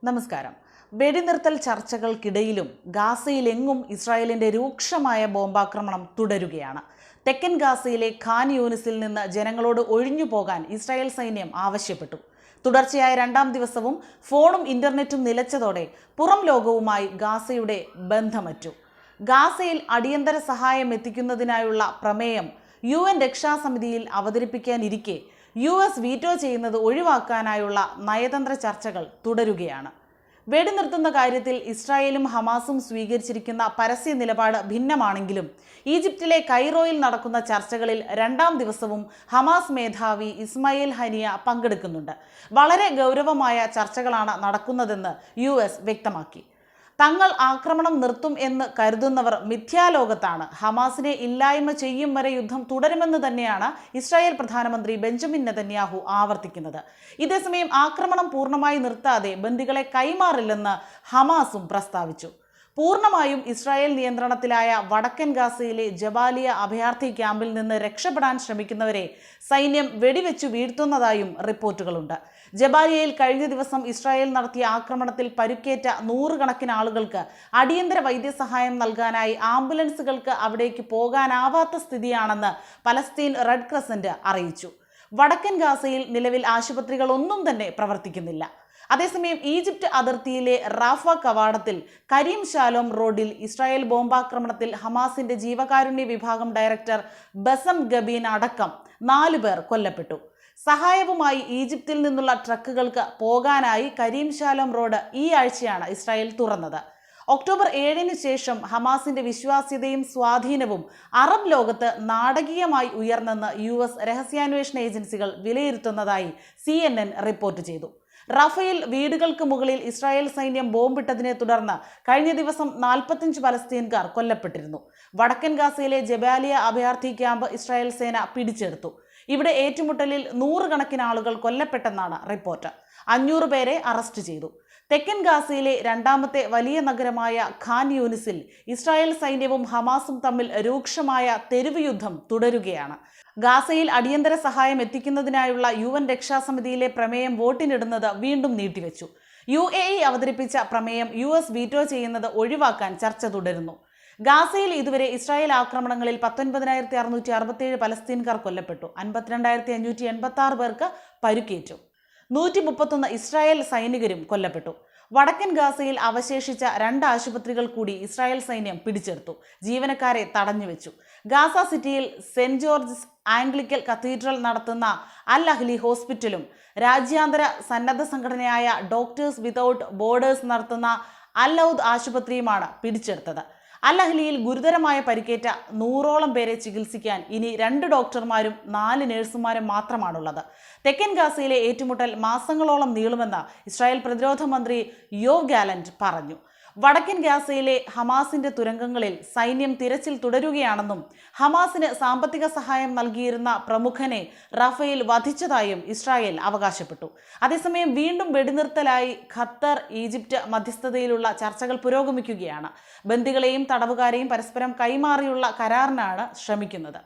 നമസ്കാരം. വെടിനിർത്തൽ ചർച്ചകൾക്കിടയിലും ഗാസയിലെങ്ങും ഇസ്രായേലിന്റെ രൂക്ഷമായ ബോംബാക്രമണം തുടരുകയാണ്. തെക്കൻ ഗാസയിലെ ഖാൻ യൂനിസിൽ നിന്ന് ജനങ്ങളോട് ഒഴിഞ്ഞു പോകാൻ ഇസ്രായേൽ സൈന്യം ആവശ്യപ്പെട്ടു. തുടർച്ചയായ രണ്ടാം ദിവസവും ഫോണും ഇന്റർനെറ്റും നിലച്ചതോടെ പുറം ലോകവുമായി ഗാസയുടെ ബന്ധമറ്റു. ഗാസയിൽ അടിയന്തര സഹായം എത്തിക്കുന്നതിനായുള്ള പ്രമേയം UN രക്ഷാസമിതിയിൽ അവതരിപ്പിക്കാനിരിക്കെ US വീറ്റോ ചെയ്യുന്നത് ഒഴിവാക്കാനായുള്ള നയതന്ത്ര ചർച്ചകൾ തുടരുകയാണ്. വെടിനിർത്തുന്ന കാര്യത്തിൽ ഇസ്രായേലും ഹമാസും സ്വീകരിച്ചിരിക്കുന്ന പരസ്യ നിലപാട് ഭിന്നമാണെങ്കിലും ഈജിപ്തിലെ കൈറോയിൽ നടക്കുന്ന ചർച്ചകളിൽ രണ്ടാം ദിവസവും ഹമാസ് മേധാവി ഇസ്മായിൽ ഹനിയ പങ്കെടുക്കുന്നുണ്ട്. വളരെ ഗൗരവമായ ചർച്ചകളാണ് നടക്കുന്നതെന്ന് US വ്യക്തമാക്കി. തങ്ങൾ ആക്രമണം നിർത്തും എന്ന് കരുതുന്നവർ മിഥ്യാലോകത്താണ്. ഹമാസിനെ ഇല്ലായ്മ ചെയ്യും വരെ യുദ്ധം തുടരുമെന്ന് തന്നെയാണ് ഇസ്രായേൽ പ്രധാനമന്ത്രി ബെഞ്ചമിൻ നെതന്യാഹു ആവർത്തിക്കുന്നത്. ഇതേസമയം ആക്രമണം പൂർണ്ണമായി നിർത്താതെ ബന്ദികളെ കൈമാറില്ലെന്ന് ഹമാസും പ്രസ്താവിച്ചു. പൂർണ്ണമായും ഇസ്രായേൽ നിയന്ത്രണത്തിലായ വടക്കൻ ഗാസയിലെ ജബാലിയ അഭയാർത്ഥി ക്യാമ്പിൽ നിന്ന് രക്ഷപ്പെടാൻ ശ്രമിക്കുന്നവരെ സൈന്യം വെടിവെച്ചു വീഴ്ത്തുന്നതായും റിപ്പോർട്ടുകളുണ്ട്. ജബാലിയയിൽ കഴിഞ്ഞ ദിവസം ഇസ്രായേൽ നടത്തിയ ആക്രമണത്തിൽ പരുക്കേറ്റ നൂറുകണക്കിന് ആളുകൾക്ക് അടിയന്തര വൈദ്യസഹായം നൽകാനായി ആംബുലൻസുകൾക്ക് അവിടേക്ക് പോകാനാവാത്ത സ്ഥിതിയാണെന്ന് പലസ്തീൻ റെഡ് ക്രസന്റ് അറിയിച്ചു. വടക്കൻ ഗാസയിൽ നിലവിൽ ആശുപത്രികളൊന്നും തന്നെ പ്രവർത്തിക്കുന്നില്ല. അതേസമയം ഈജിപ്ത് അതിർത്തിയിലെ റാഫ കവാടത്തിൽ കരീം ഷാലോം റോഡിൽ ഇസ്രായേൽ ബോംബാക്രമണത്തിൽ ഹമാസിന്റെ ജീവകാരുണ്യ വിഭാഗം ഡയറക്ടർ ബസം ഗബീൻ അടക്കം 4 പേർ കൊല്ലപ്പെട്ടു. സഹായവുമായി ഈജിപ്തിൽ നിന്നുള്ള ട്രക്കുകൾക്ക് പോകാനായി കരീം ഷാലോം റോഡ് ഈ ആഴ്ചയാണ് ഇസ്രായേൽ തുറന്നത്. ഒക്ടോബർ 7-ന് ശേഷം ഹമാസിന്റെ വിശ്വാസ്യതയും സ്വാധീനവും അറബ് ലോകത്ത് നാടകീയമായി ഉയർന്നെന്ന് US രഹസ്യാന്വേഷണ ഏജൻസികൾ വിലയിരുത്തുന്നതായി CNN റിപ്പോർട്ട് ചെയ്തു. റഫേൽ വീടുകൾക്ക് മുകളിൽ ഇസ്രായേൽ സൈന്യം ബോംബിട്ടതിനെ തുടർന്ന് കഴിഞ്ഞ ദിവസം 45 പലസ്തീൻകാർ കൊല്ലപ്പെട്ടിരുന്നു. വടക്കൻ ഗാസയിലെ ജബാലിയ അഭയാർത്ഥി ക്യാമ്പ് ഇസ്രായേൽ സേന പിടിച്ചെടുത്തു. ഇവിടെ ഏറ്റുമുട്ടലിൽ 100 കണക്കിന് ആളുകൾ കൊല്ലപ്പെട്ടെന്നാണ് റിപ്പോർട്ട്. 500 പേരെ അറസ്റ്റ് ചെയ്തു. തെക്കൻ ഗാസയിലെ രണ്ടാമത്തെ വലിയ നഗരമായ ഖാൻ യൂനിസിൽ ഇസ്രായേൽ സൈന്യവും ഹമാസും തമ്മിൽ രൂക്ഷമായ തെരുവ് യുദ്ധം തുടരുകയാണ്. ഗാസയിൽ അടിയന്തര സഹായം എത്തിക്കുന്നതിനായുള്ള UN രക്ഷാസമിതിയിലെ പ്രമേയം വോട്ടിനിടുന്നത് വീണ്ടും നീട്ടിവെച്ചു. UAE അവതരിപ്പിച്ച പ്രമേയം US വീറ്റോ ചെയ്യുന്നത് ഒഴിവാക്കാൻ ചർച്ച തുടരുന്നു. ഗാസയിൽ ഇതുവരെ ഇസ്രായേൽ ആക്രമണങ്ങളിൽ 19,667 പലസ്തീൻകാർ കൊല്ലപ്പെട്ടു. 52,586 പേർക്ക് പരുക്കേറ്റു. 131 ഇസ്രായേൽ സൈനികരും കൊല്ലപ്പെട്ടു. വടക്കൻ ഗാസയിൽ അവശേഷിച്ച 2 ആശുപത്രികൾ കൂടി ഇസ്രായേൽ സൈന്യം പിടിച്ചെടുത്തു. ജീവനക്കാരെ തടഞ്ഞുവെച്ചു. ഗാസ സിറ്റിയിൽ സെന്റ് ജോർജസ് ആംഗ്ലിക്കൽ കത്തീഡ്രൽ നടത്തുന്ന അൽ അഹ്ലി ഹോസ്പിറ്റലും രാജ്യാന്തര സന്നദ്ധ സംഘടനയായ ഡോക്ടേഴ്സ് വിതൗട്ട് ബോർഡേഴ്സ് നടത്തുന്ന അൽ ഔദ് ആശുപത്രിയുമാണ് പിടിച്ചെടുത്തത്. അൽ അഹ്ലിയിൽ ഗുരുതരമായ പരിക്കേറ്റ 100ഓളം പേരെ ചികിത്സിക്കാൻ ഇനി 2 ഡോക്ടർമാരും 4 നഴ്സുമാരും മാത്രമാണുള്ളത്. തെക്കൻ ഗാസയിലെ ഏറ്റുമുട്ടൽ മാസങ്ങളോളം നീളുമെന്ന് ഇസ്രായേൽ പ്രതിരോധ മന്ത്രി യോവ് ഗാലന്റ് പറഞ്ഞു. വടക്കൻ ഗാസയിലെ ഹമാസിന്റെ തുരങ്കങ്ങളിൽ സൈന്യം തിരച്ചിൽ തുടരുകയാണെന്നും ഹമാസിന് സാമ്പത്തിക സഹായം നൽകിയിരുന്ന പ്രമുഖനെ റഫേൽ വധിച്ചതായും ഇസ്രായേൽ അവകാശപ്പെട്ടു. അതേസമയം വീണ്ടും വെടിനിർത്തലായി ഖത്തർ, ഈജിപ്ത് മധ്യസ്ഥതയിലുള്ള ചർച്ചകൾ പുരോഗമിക്കുകയാണ്. ബന്ദികളെയും തടവുകാരെയും പരസ്പരം കൈമാറിയുള്ള കരാറിനാണ് ശ്രമിക്കുന്നത്.